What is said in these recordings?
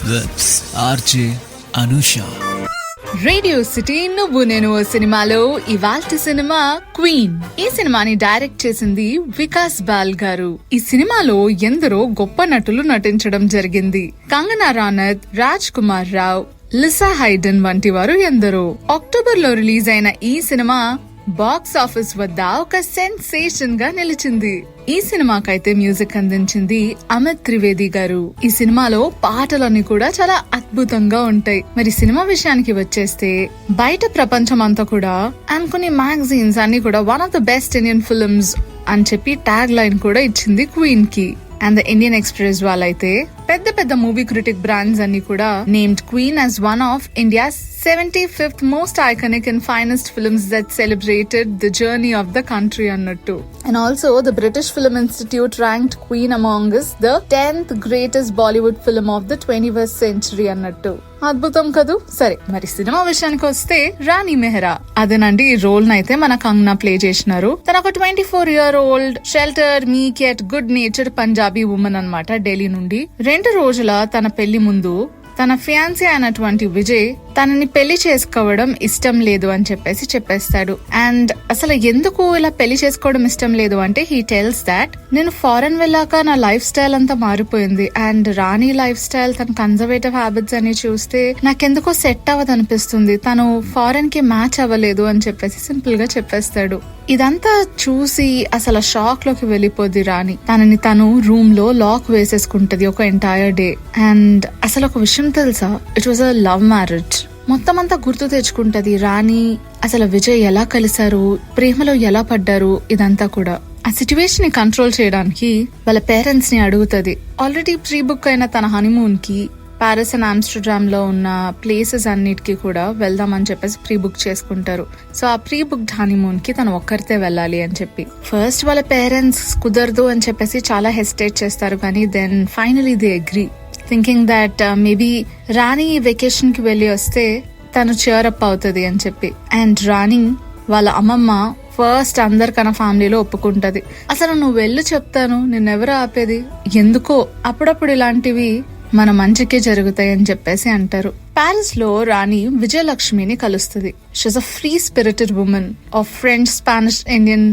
with RJ Anusha. Radio city నువ్వు నేను ఓ సినిమాలో ఇవాల్టి సినిమా క్వీన్. ఈ సినిమాని డైరెక్ట్ చేసింది వికాస్ బాల్ గారు. ఈ సినిమాలో ఎందరో గొప్ప నటులు నటించడం జరిగింది. కంగనా రనౌత్, రాజ్ కుమార్ రావ్, లిసా హైడెన్ వంటి వారు ఎందరో. అక్టోబర్ లో రిలీజ్ అయిన ఈ సినిమా బాక్స్ ఆఫీస్ వద్ద ఒక సెన్సేషన్ గా నిలిచింది. ఈ సినిమాకైతే మ్యూజిక్ అందించింది అమిత్ త్రివేది గారు. ఈ సినిమాలో పాటలన్నీ కూడా చాలా అద్భుతంగా ఉంటాయి. మరి సినిమా విషయానికి వచ్చేస్తే బయట ప్రపంచం అంతా కూడా అండ్ కొన్ని మ్యాగజైన్స్ అన్ని కూడా one of the best Indian films అని చెప్పి ట్యాగ్ లైన్ కూడా ఇచ్చింది క్వీన్ కి. అండ్ ద ఇండియన్ ఎక్స్ప్రెస్ వాళ్ళైతే పెద్ద పెద్ద మూవీ క్రిటిక్ బ్రాండ్స్ అన్ని కూడా named queen as one of India's 75th most iconic and finest films that celebrated the journey of the country అన్నట్టు. And also the British Film Institute ranked Queen among us the 10th greatest Bollywood film of the 21st century అన్నట్టు. అద్భుతం కదూ. సరే, మరి cinema విషయానికి వస్తే రాణి మెహ్రా అదేనండి ఈ రోల్ నైతే మన కంగనా ప్లే చేసినారు. తన ఒక 24-year-old sheltered meek yet good natured Punjabi women అన్నమాట. ఢిల్లీ నుండి 2 రోజుల తన పెళ్లి ముందు తన ఫియాన్సీ అయినటువంటి విజయ్ తనని పెళ్లి చేసుకోవడం ఇష్టం లేదు అని చెప్పేస్తాడు. అండ్ అసలు ఎందుకు ఇలా పెళ్లి చేసుకోవడం ఇష్టం లేదు అంటే హీ టెల్స్ దాట్ నేను ఫారెన్ వెళ్ళాక నా లైఫ్ స్టైల్ అంతా మారిపోయింది అండ్ రాణి లైఫ్ స్టైల్ తన కన్జర్వేటివ్ హ్యాబిట్స్ అని చూస్తే నాకెందుకో సెట్ అవ్వదు అనిపిస్తుంది, తను ఫారెన్ కి మ్యాచ్ అవ్వలేదు అని చెప్పేసి సింపుల్ గా చెప్పేస్తాడు. ఇదంతా చూసి అసలు షాక్ లోకి వెళ్ళిపోద్ది రాణి. తనని తను రూమ్ లో లాక్ వేసేసుకుంటది ఒక ఎంటైర్ డే. అండ్ అసలు ఒక విషయం తెలుసా, it was a love marriage. మొత్తం అంతా గుర్తు తెచ్చుకుంటది రాణి. అసలు విజయ్ ఎలా కలిశారు, ప్రేమలో ఎలా పడ్డారు, ఇదంతా కూడా ఆ సిచ్యువేషన్ ని కంట్రోల్ చేయడానికి వాళ్ళ పేరెంట్స్ ని అడుగుతది. ఆల్రెడీ ప్రీ బుక్ అయిన తన హనీమూన్ కి పారిస్ అండ్ ఆమ్స్టర్డామ్ లో ఉన్న ప్లేసెస్ అన్నిటికీ కూడా వెళ్దామని చెప్పేసి ప్రీ బుక్ చేసుకుంటారు. సో ఆ ప్రీ బుక్డ్ హనీమూన్ కి తను ఒక్కరితే వెళ్ళాలి అని చెప్పి ఫస్ట్ వాళ్ళ పేరెంట్స్ కుదరదు అని చెప్పేసి చాలా హెసిటేట్ చేస్తారు. కానీ then finally they agree, thinking that maybe Rani vacation కి వెళ్ళి వస్తే తను చేరప్ అవుతుంది అని చెప్పి. అండ్ రాణి వాళ్ళ అమ్మమ్మ ఫస్ట్ అందరికన్నా ఫ్యామిలీలో ఒప్పుకుంటది. అసలు నువ్వు వెళ్ళు చెప్తాను, నిన్నెవరు ఆపేది, ఎందుకో అప్పుడప్పుడు ఇలాంటివి మన మంచికే జరుగుతాయి అని చెప్పేసి అంటారు. పారిస్ లో రాణి విజయలక్ష్మిని కలుస్తుంది. She is a free spirited women of French Spanish Indian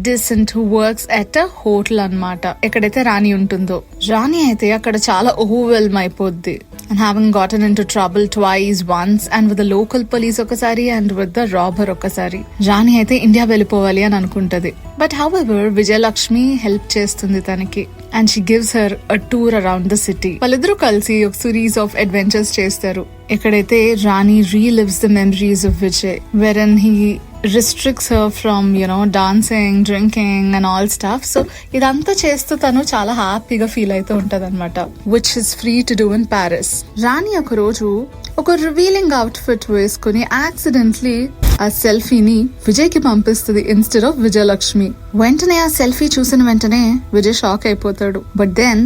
descent who works at a hotel అన్నమాట. ఎక్కడైతే రాణి ఉంటుందో, రాణి అయితే అక్కడ చాలా ఓవర్వెల్మ్ అయిపోద్ది. And having gotten into trouble twice, once and with the local police ఒకసారి and with the robber ఒకసారి, రాణి అయితే ఇండియా వెళ్ళిపోవాలి అని అనుకుంటది. బట్ however విజయలక్ష్మి హెల్ప్ చేస్తుంది తనకి and she gives her a tour around the city. వాళ్ళిద్దరూ కలిసి ఒక సిరీస్ ఆఫ్ అడ్వెంచర్స్ చేస్తారు. ఎక్కడైతే రాణి relives the memories of Vijay, wherein he restricts her from dancing, drinking and all stuff. So ఇదంతా చేస్తూ తను చాలా హ్యాపీగా ఫీల్ అవుతూ ఉంటది అనమాట, which is free to do in Paris. రాణి ఒక రోజు ఒక రివీలింగ్ అవుట్ ఫిట్ వేసుకుని యాక్సిడెంట్లీ ఆ సెల్ఫీని విజయ్ కి పంపిస్తుంది ఇన్స్టెడ్ ఆఫ్ విజయలక్ష్మి. వెంటనే ఆ సెల్ఫీ చూసిన వెంటనే విజయ్ షాక్ అయిపోతాడు. బట్ దెన్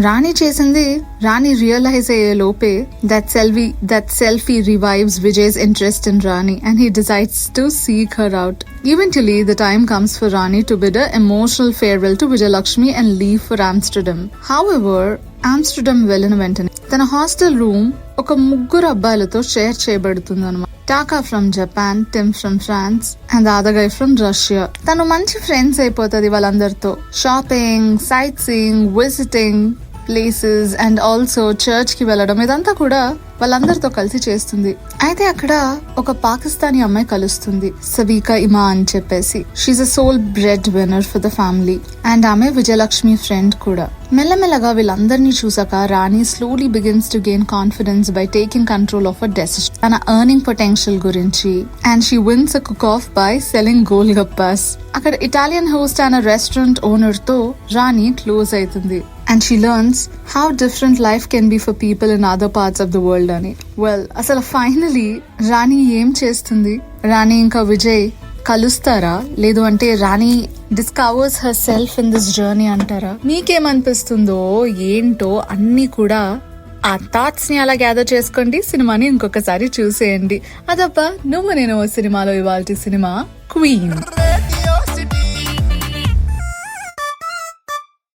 రాణి చేసింది రాణి రియలైజ్ అయ్యే లోపే that selfie revives Vijay's interest in Rani and he decides to seek her out. Eventually the time comes for Rani to bid an emotional farewell to Vijayalakshmi and leave for Amsterdam. However, Amsterdam వెళ్ళిన వెంటనే తన hostel room ఒక 3 అబ్బాయిలతో share చేయబడుతుంది అన్నమాట. Taka from Japan, Tim from France and the other guy from Russia. తను మంచి friends అయిపోతుంది వాళ్ళందరితో. Shopping, sight seeing, visiting places and also church కి వెళ్ళడం, ఇదంతా కూడా వాళ్ళందరితో కలిసి చేస్తుంది. అయితే అక్కడ ఒక పాకిస్తానీ అమ్మాయి కలుస్తుంది, సబీకా ఇమా అని చెప్పేసి. She's a sole breadwinner for the family and ఆమె విజయలక్ష్మి ఫ్రెండ్ కూడా. మెల్లమెల్లగా వీళ్ళందరినీ చూసాక Rani slowly begins to gain confidence by taking control of a decision, తన ఎర్నింగ్ పొటెన్షియల్ గురించి. And she wins a cook off by selling gol gappas. అక్కడ Italian host అనే restaurant owner తో రాణి క్లోజ్ అవుతుంది. And she learns how different life can be for people in other parts of the world అని. Well అసలు finally Rani ఏం చేస్తుంది? రాణి ఇంకా విజయ్ కలుస్తారా, లేదు అంటే Rani discovers herself in this journey అంటారా? మీకేమనిపిస్తుందో ఏంటో అన్ని కూడా ఆ థాట్స్ ని అలా గ్యాదర్ చేసుకోండి. సినిమాని ఇంకొకసారి చూసేయండి. అదబ్బా నువ్వు నేను సినిమాలో ఇవాల్టి సినిమా క్వీన్.